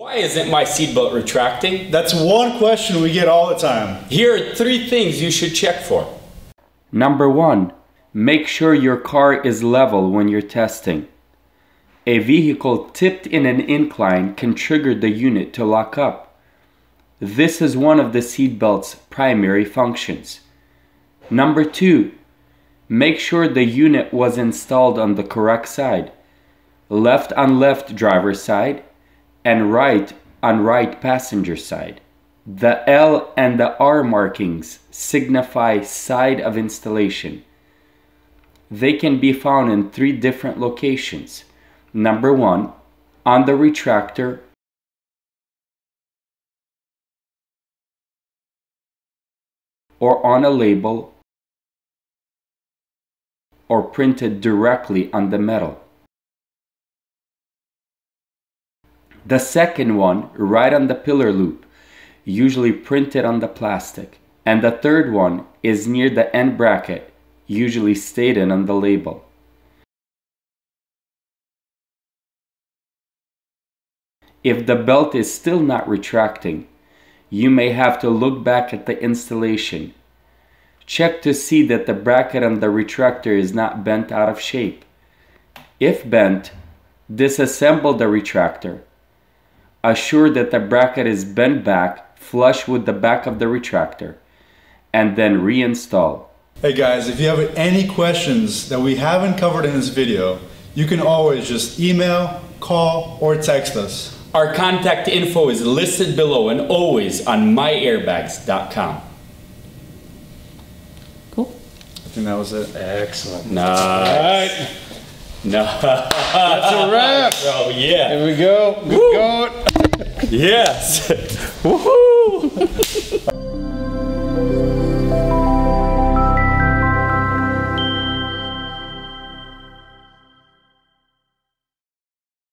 Why isn't my seatbelt retracting? That's one question we get all the time. Here are 3 things you should check for. Number 1. Make sure your car is level when you're testing. A vehicle tipped in an incline can trigger the unit to lock up. This is one of the seatbelt's primary functions. Number 2. Make sure the unit was installed on the correct side. Left on left driver's side and right on right passenger side. The L and the R markings signify side of installation. They can be found in 3 different locations. Number 1, on the retractor, or on a label, or printed directly on the metal. The second one, right on the pillar loop, usually printed on the plastic. And the third one is near the end bracket, usually stated on the label. If the belt is still not retracting, you may have to look back at the installation. Check to see that the bracket on the retractor is not bent out of shape. If bent, disassemble the retractor. Assure that the bracket is bent back flush with the back of the retractor, and then reinstall. Hey guys, if you have any questions that we haven't covered in this video, you can always just email, call, or text us. Our contact info is listed below and always on MyAirbags.com. Cool. I think that was it. Excellent. Nice. All right. No. That's a wrap. Oh yeah. There we go. Good going. Yes. Woohoo.